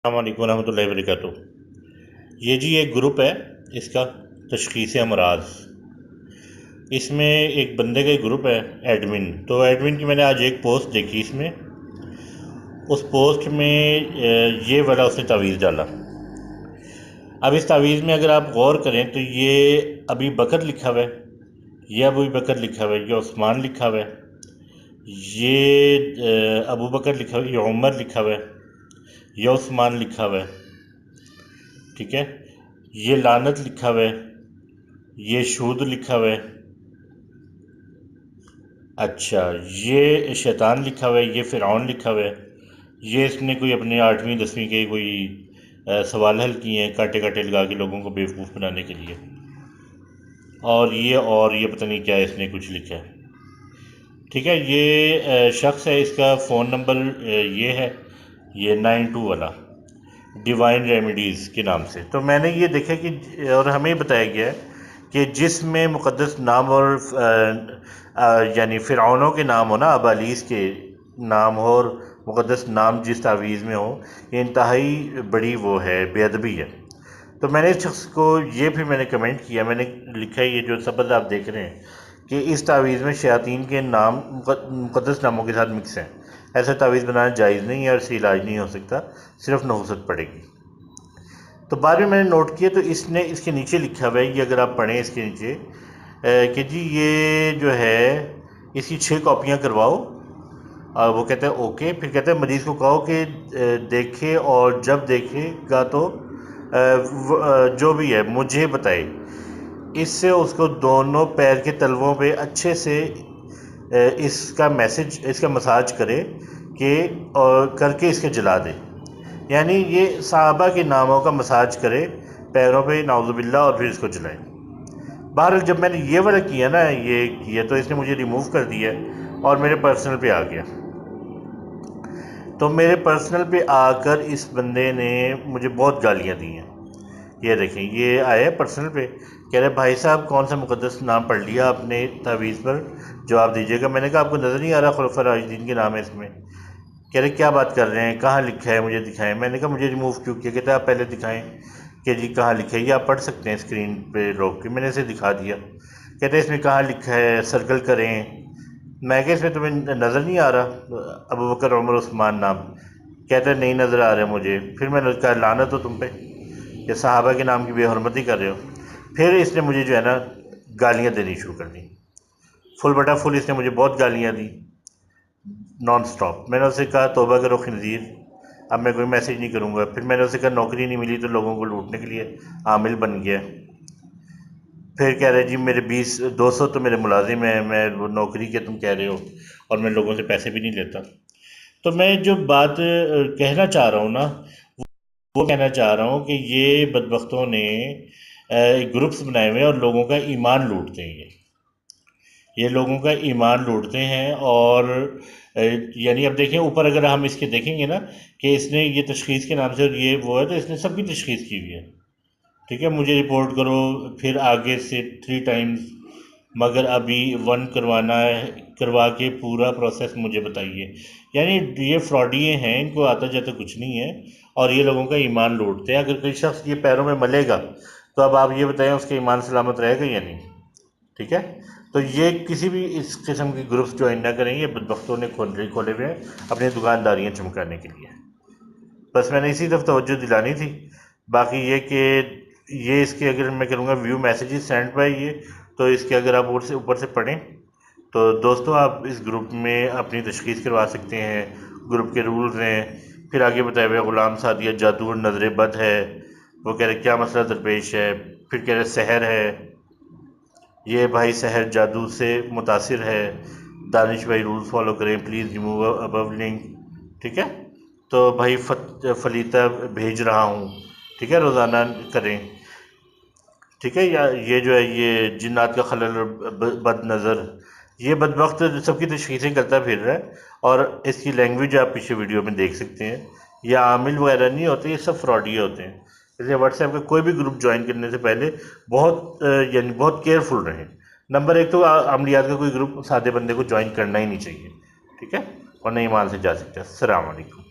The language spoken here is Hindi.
अस्सलाम वालेकुम रहमतुल्लाहि व बरकातुहू। ये जी एक ग्रुप है, इसका तशख़ीस अमराज़। इसमें एक बंदे का ग्रुप है एडमिन। तो एडमिन की मैंने आज एक पोस्ट देखी। इसमें उस पोस्ट में ये वाला उसने तावीज़ डाला। अब इस तावीज़ में अगर आप गौर करें तो ये अभी बकर लिखा हुआ है, ये अबू बकर लिखा हुआ है, ये उस्मान लिखा हुआ है, ये अबू बकर लिखा हुआ है, ये उमर लिखा हुआ है, ये उस्मान लिखा हुआ है, ठीक है। ये लानत लिखा हुआ है, ये शूद लिखा हुआ है, अच्छा ये शैतान लिखा हुआ है, ये फ़िरऔन लिखा हुआ है, ये इसने कोई अपने 8वीं 10वीं के कोई सवाल हल किए हैं कांटे कांटे लगा के लोगों को बेवकूफ़ बनाने के लिए। और ये पता नहीं क्या इसने कुछ लिखा है, ठीक है। ये शख्स है, इसका फ़ोन नंबर ये 92 वाला डिवाइन रेमेडीज़ के नाम से। तो मैंने ये देखा कि और हमें बताया गया है कि जिसमें मुक़द्दस नाम और यानी फ़िरऔनों के नाम हो ना, अबालीस के नाम हो और मुक़द्दस नाम जिस तावीज़ में हो, ये इंतहाई बड़ी वो है, बेअदबी है। तो मैंने इस शख्स को ये फिर मैंने कमेंट किया, मैंने लिखा ये जो शब्द आप देख रहे हैं कि इस तावीज़ में शयातीन के नाम मुक़द्दस नामों के साथ मिक्स हैं। ऐसा तावीज़ बनाना जायज़ नहीं है और इससे इलाज नहीं हो सकता, सिर्फ नहुसत पड़ेगी। तो बाद में मैंने नोट किया तो इसने इसके नीचे लिखा हुआ है, ये अगर आप पढ़ें इसके नीचे कि जी ये जो है इसकी 6 कॉपियाँ करवाओ। और वो कहते हैं ओके। फिर कहते हैं मरीज़ को कहो कि देखे और जब देखेगा तो जो भी है मुझे बताए। इससे उसको दोनों पैर के तलवों पे अच्छे से इसका मसाज करे कि और करके इसके जला दे। यानी ये सहाबा के नामों का मसाज करे पैरों पे नाउज़ुबिल्लाह और फिर इसको जलाए। बहरहाल जब मैंने ये वाला किया ना, ये किया तो इसने मुझे रिमूव कर दिया और मेरे पर्सनल पे आ गया। तो मेरे पर्सनल पे आकर इस बंदे ने मुझे बहुत गालियाँ दी हैं। ये देखें, ये आया पर्सनल पे, कह रहे भाई साहब कौन सा मुक़द्दस नाम पढ़ लिया आपने तावीज़ पर, जवाब दीजिएगा। मैंने कहा आपको नज़र नहीं आ रहा खुलफ़ा राशिदीन के नाम है इसमें? कह रहे क्या बात कर रहे हैं, कहाँ लिखा है, मुझे दिखाएं। मैंने कहा मुझे रिमूव क्यों किया? कहते आप पहले दिखाएं कि जी कहाँ लिखा है, ये आप पढ़ सकते हैं स्क्रीन पे रोक के। मैंने इसे दिखा दिया। कहते इसमें कहाँ लिखा है, सर्कल करें। मैं क्या इसमें तुम्हें नज़र नहीं आ रहा अबू बकर उमर उस्मान नाम? कहते नहीं नज़र आ रहे मुझे। फिर मैंने कहा लानत हो तुम पे, ये सहाबा के नाम की बेहरमती कर रहे हो। फिर इसने मुझे जो है ना गालियाँ देनी शुरू कर दी, फुल बटा फुल इसने मुझे बहुत गालियाँ दी नॉन स्टॉप। मैंने उससे कहा तौबा करो खिंजीर, अब मैं कोई मैसेज नहीं करूँगा। फिर मैंने उससे कहा नौकरी नहीं मिली तो लोगों को लूटने के लिए आमिल बन गया। फिर कह रहे जी मेरे 200 तो मेरे मुलाजिम हैं, मैं वो नौकरी के तुम कह रहे हो और मैं लोगों से पैसे भी नहीं लेता। तो मैं जो बात कहना चाह रहा हूँ ना, वो कहना चाह रहा हूँ कि ये बदबख्तों ने ग्रुप्स बनाए हुए हैं और लोगों का ईमान लूटते हैं। ये लोगों का ईमान लूटते हैं और यानी अब देखें ऊपर अगर हम इसके देखेंगे ना कि इसने ये तशख़ीस के नाम से और ये वो है, तो इसने सबकी तशख़ीस की हुई है, ठीक है। मुझे रिपोर्ट करो, फिर आगे से 3 टाइम्स, मगर अभी 1 करवाना है, करवा के पूरा प्रोसेस मुझे बताइए। यानी ये फ्रॉडिये हैं, इनको आता जाता कुछ नहीं है और ये लोगों का ईमान लूटते हैं। अगर कोई शख्स ये पैरों में मलेगा तो अब आप ये बताएं उसका ईमान सलामत रहेगा या नहीं, ठीक है। तो ये किसी भी इस किस्म के ग्रुप्स ज्वाइन ना करें, ये बदबख्तों ने खोले हुए हैं अपनी दुकानदारियाँ चमकाने के लिए। बस मैंने इसी तरफ तवज्जो दिलानी थी। बाकी ये कि ये इसके अगर मैं करूँगा व्यू मैसेजेस सेंड बाय ये, तो इसके अगर आप ऊपर से पढ़ें तो दोस्तों आप इस ग्रुप में अपनी तशख़ीस करवा सकते हैं। ग्रुप के रूल्स हैं, फिर आगे बताया हुआ ग़ुलाम सादिया जादू और नज़र बद है, वो कह रहे क्या मसला दरपेश है। फिर कह रहे सहर है, ये भाई सहर जादू से मुतासिर है, दानिश भाई रूल्स फॉलो करें, प्लीज़ रिमूव अबव लिंक, ठीक है। तो भाई फलीता भेज रहा हूँ, ठीक है, रोज़ाना करें, ठीक है। या ये जो है ये जिन्नात का खलल बद नज़र, ये बदबख्त सबकी तशख़ीसें करता फिर रहा है और इसकी लैंग्वेज आप पीछे वीडियो में देख सकते हैं। ये आमिल वगैरह नहीं होते, ये सब फ्रॉडी होते हैं। इसलिए व्हाट्सएप का कोई भी ग्रुप ज्वाइन करने से पहले यानी बहुत केयरफुल रहें। नंबर 1 तो अमलियात का कोई ग्रुप सादे बंदे को ज्वाइन करना ही नहीं चाहिए, ठीक है, और नहीं ईमान से जा सकते। अस्सलाम वालेकुम।